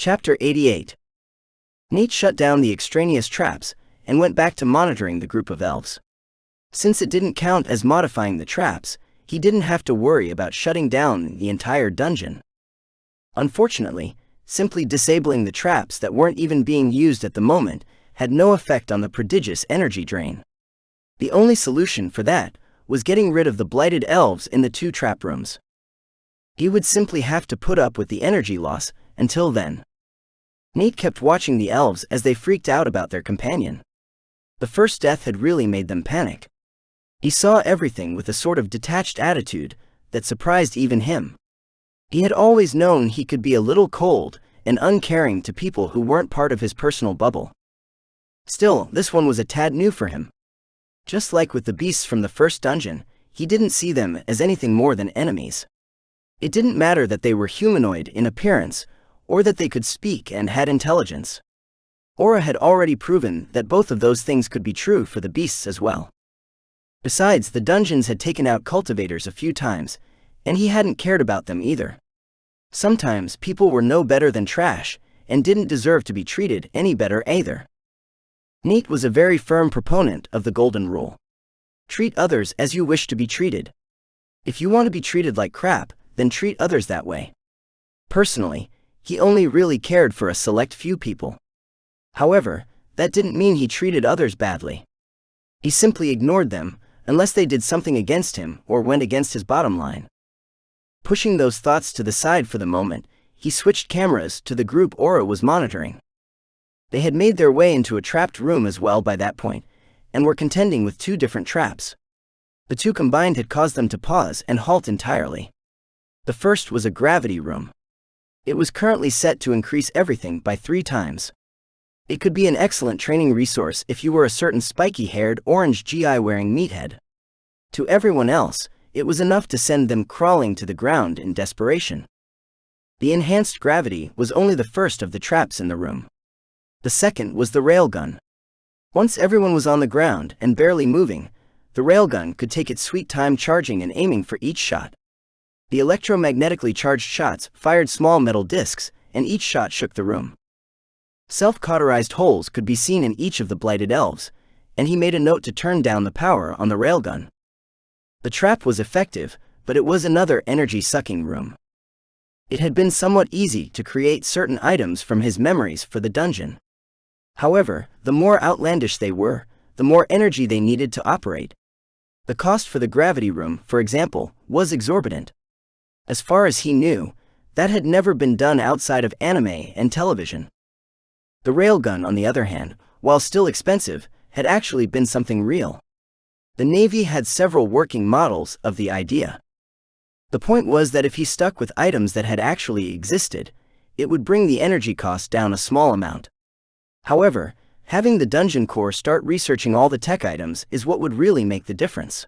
Chapter 88. Nate shut down the extraneous traps and went back to monitoring the group of elves. Since it didn't count as modifying the traps, he didn't have to worry about shutting down the entire dungeon. Unfortunately, simply disabling the traps that weren't even being used at the moment had no effect on the prodigious energy drain. The only solution for that was getting rid of the blighted elves in the 2 trap rooms. He would simply have to put up with the energy loss until then. Nate kept watching the elves as they freaked out about their companion. The first death had really made them panic. He saw everything with a sort of detached attitude that surprised even him. He had always known he could be a little cold and uncaring to people who weren't part of his personal bubble. Still, this one was a tad new for him. Just like with the beasts from the first dungeon, he didn't see them as anything more than enemies. It didn't matter that they were humanoid in appearance, or that they could speak and had intelligence. Aura had already proven that both of those things could be true for the beasts as well. Besides, the dungeons had taken out cultivators a few times, and he hadn't cared about them either. Sometimes people were no better than trash, and didn't deserve to be treated any better either. Nate was a very firm proponent of the golden rule. Treat others as you wish to be treated. If you want to be treated like crap, then treat others that way. Personally, he only really cared for a select few people. However, that didn't mean he treated others badly. He simply ignored them, unless they did something against him or went against his bottom line. Pushing those thoughts to the side for the moment, he switched cameras to the group Aura was monitoring. They had made their way into a trapped room as well by that point, and were contending with 2 different traps. The 2 combined had caused them to pause and halt entirely. The first was a gravity room. It was currently set to increase everything by 3 times. It could be an excellent training resource if you were a certain spiky-haired, orange GI-wearing meathead. To everyone else, it was enough to send them crawling to the ground in desperation. The enhanced gravity was only the first of the traps in the room. The second was the railgun. Once everyone was on the ground and barely moving, the railgun could take its sweet time charging and aiming for each shot. The electromagnetically charged shots fired small metal discs, and each shot shook the room. Self-cauterized holes could be seen in each of the blighted elves, and he made a note to turn down the power on the railgun. The trap was effective, but it was another energy-sucking room. It had been somewhat easy to create certain items from his memories for the dungeon. However, the more outlandish they were, the more energy they needed to operate. The cost for the gravity room, for example, was exorbitant. As far as he knew, that had never been done outside of anime and television. The railgun, on the other hand, while still expensive, had actually been something real. The Navy had several working models of the idea. The point was that if he stuck with items that had actually existed, it would bring the energy cost down a small amount. However, having the Dungeon Corps start researching all the tech items is what would really make the difference.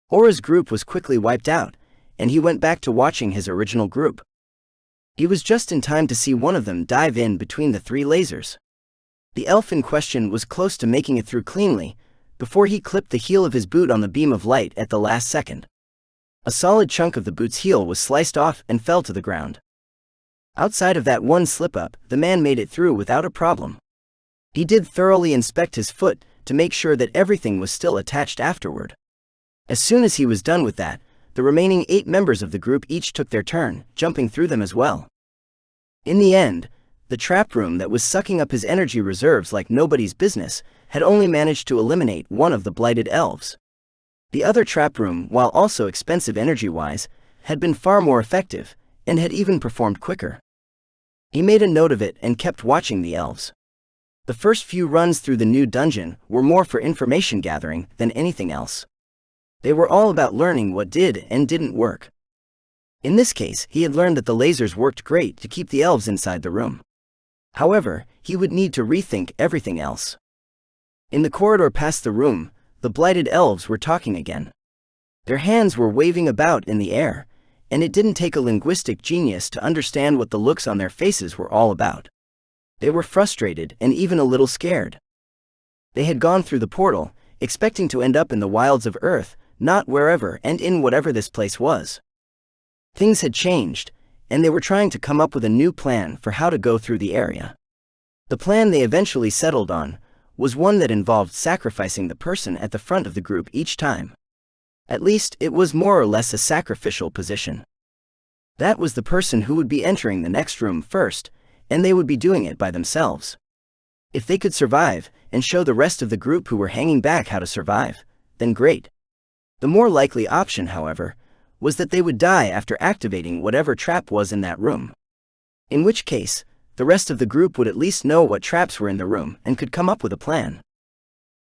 Aura's group was quickly wiped out, and he went back to watching his original group. He was just in time to see one of them dive in between the 3 lasers. The elf in question was close to making it through cleanly, before he clipped the heel of his boot on the beam of light at the last second. A solid chunk of the boot's heel was sliced off and fell to the ground. Outside of that one slip-up, the man made it through without a problem. He did thoroughly inspect his foot to make sure that everything was still attached afterward. As soon as he was done with that, the remaining 8 members of the group each took their turn, jumping through them as well. In the end, the trap room that was sucking up his energy reserves like nobody's business had only managed to eliminate one of the blighted elves. The other trap room, while also expensive energy-wise, had been far more effective, and had even performed quicker. He made a note of it and kept watching the elves. The first few runs through the new dungeon were more for information gathering than anything else. They were all about learning what did and didn't work. In this case, he had learned that the lasers worked great to keep the elves inside the room. However, he would need to rethink everything else. In the corridor past the room, the blighted elves were talking again. Their hands were waving about in the air, and it didn't take a linguistic genius to understand what the looks on their faces were all about. They were frustrated and even a little scared. They had gone through the portal, expecting to end up in the wilds of Earth, not wherever and in whatever this place was. Things had changed, and they were trying to come up with a new plan for how to go through the area. The plan they eventually settled on was one that involved sacrificing the person at the front of the group each time. At least, it was more or less a sacrificial position. That was the person who would be entering the next room first, and they would be doing it by themselves. If they could survive and show the rest of the group who were hanging back how to survive, then great. The more likely option, however, was that they would die after activating whatever trap was in that room. In which case, the rest of the group would at least know what traps were in the room and could come up with a plan.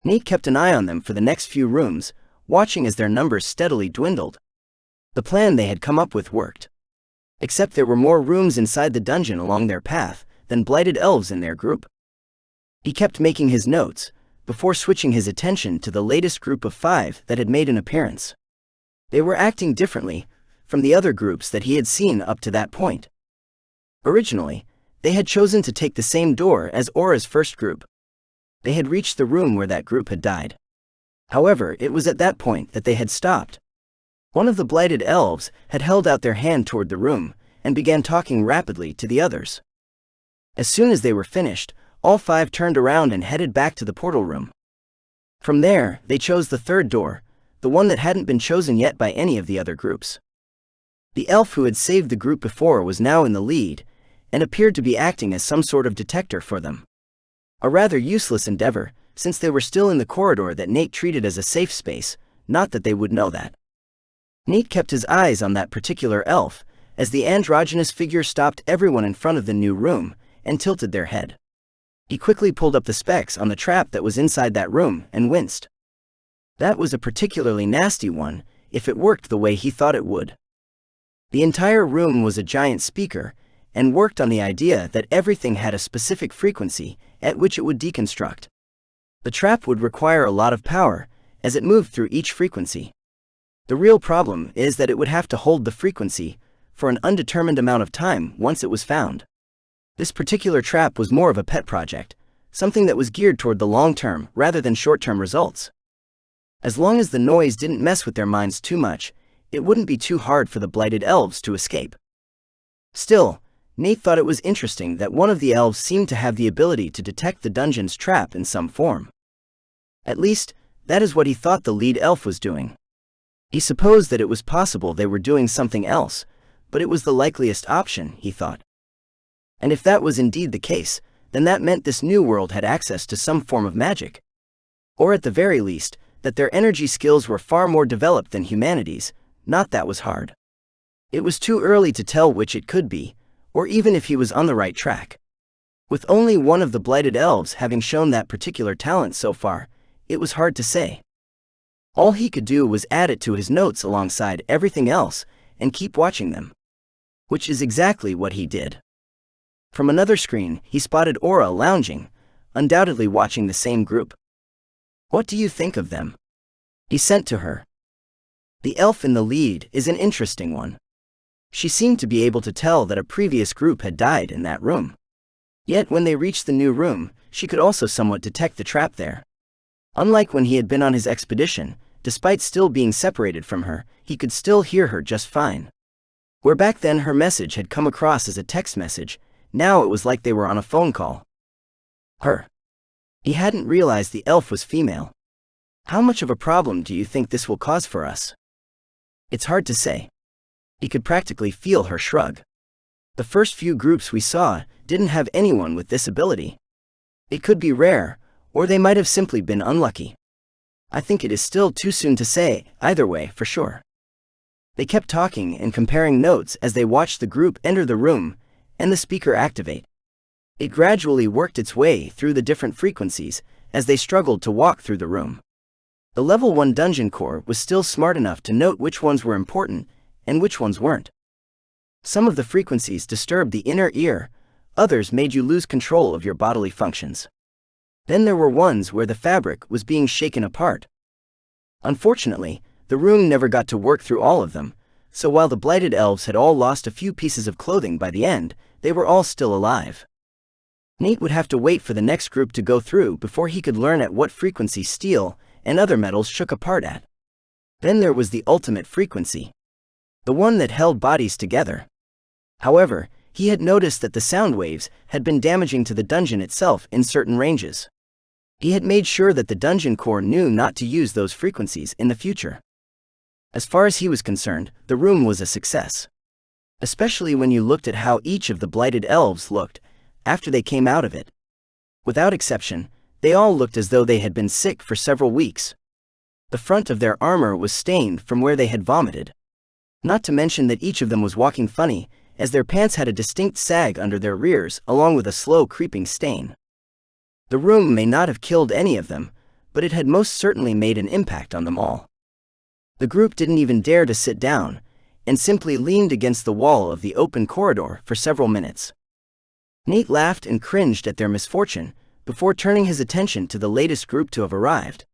Nate kept an eye on them for the next few rooms, watching as their numbers steadily dwindled. The plan they had come up with worked. Except there were more rooms inside the dungeon along their path than blighted elves in their group. He kept making his notes, before switching his attention to the latest group of 5 that had made an appearance. They were acting differently from the other groups that he had seen up to that point. Originally, they had chosen to take the same door as Aura's first group. They had reached the room where that group had died. However, it was at that point that they had stopped. One of the blighted elves had held out their hand toward the room and began talking rapidly to the others. As soon as they were finished, all 5 turned around and headed back to the portal room. From there, they chose the third door, the one that hadn't been chosen yet by any of the other groups. The elf who had saved the group before was now in the lead, and appeared to be acting as some sort of detector for them. A rather useless endeavor, since they were still in the corridor that Nate treated as a safe space, not that they would know that. Nate kept his eyes on that particular elf, as the androgynous figure stopped everyone in front of the new room, and tilted their head. He quickly pulled up the specs on the trap that was inside that room, and winced. That was a particularly nasty one, if it worked the way he thought it would. The entire room was a giant speaker, and worked on the idea that everything had a specific frequency at which it would deconstruct. The trap would require a lot of power, as it moved through each frequency. The real problem is that it would have to hold the frequency for an undetermined amount of time once it was found. This particular trap was more of a pet project, something that was geared toward the long-term rather than short-term results. As long as the noise didn't mess with their minds too much, it wouldn't be too hard for the blighted elves to escape. Still, Nate thought it was interesting that one of the elves seemed to have the ability to detect the dungeon's trap in some form. At least, that is what he thought the lead elf was doing. He supposed that it was possible they were doing something else, but it was the likeliest option, he thought. And if that was indeed the case, then that meant this new world had access to some form of magic. Or at the very least, that their energy skills were far more developed than humanity's, not that was hard. It was too early to tell which it could be, or even if he was on the right track. With only one of the blighted elves having shown that particular talent so far, it was hard to say. All he could do was add it to his notes alongside everything else, and keep watching them. Which is exactly what he did. From another screen, he spotted Aura lounging, undoubtedly watching the same group. "What do you think of them?" he sent to her. The elf in the lead is an interesting one. She seemed to be able to tell that a previous group had died in that room. Yet when they reached the new room, she could also somewhat detect the trap there. Unlike when he had been on his expedition, despite still being separated from her, he could still hear her just fine. Where back then her message had come across as a text message, now it was like they were on a phone call. Her. He hadn't realized the elf was female. "How much of a problem do you think this will cause for us?" "It's hard to say." He could practically feel her shrug. "The first few groups we saw didn't have anyone with this ability. It could be rare, or they might have simply been unlucky. I think it is still too soon to say, either way, for sure." They kept talking and comparing notes as they watched the group enter the room and the speaker activate. It gradually worked its way through the different frequencies as they struggled to walk through the room. The level 1 dungeon core was still smart enough to note which ones were important and which ones weren't. Some of the frequencies disturbed the inner ear, others made you lose control of your bodily functions. Then there were ones where the fabric was being shaken apart. Unfortunately, the room never got to work through all of them, so while the blighted elves had all lost a few pieces of clothing by the end, they were all still alive. Nate would have to wait for the next group to go through before he could learn at what frequency steel and other metals shook apart at. Then there was the ultimate frequency. The one that held bodies together. However, he had noticed that the sound waves had been damaging to the dungeon itself in certain ranges. He had made sure that the dungeon core knew not to use those frequencies in the future. As far as he was concerned, the room was a success. Especially when you looked at how each of the blighted elves looked after they came out of it. Without exception, they all looked as though they had been sick for several weeks. The front of their armor was stained from where they had vomited. Not to mention that each of them was walking funny, as their pants had a distinct sag under their rears along with a slow creeping stain. The room may not have killed any of them, but it had most certainly made an impact on them all. The group didn't even dare to sit down, and simply leaned against the wall of the open corridor for several minutes. Nate laughed and cringed at their misfortune, before turning his attention to the latest group to have arrived.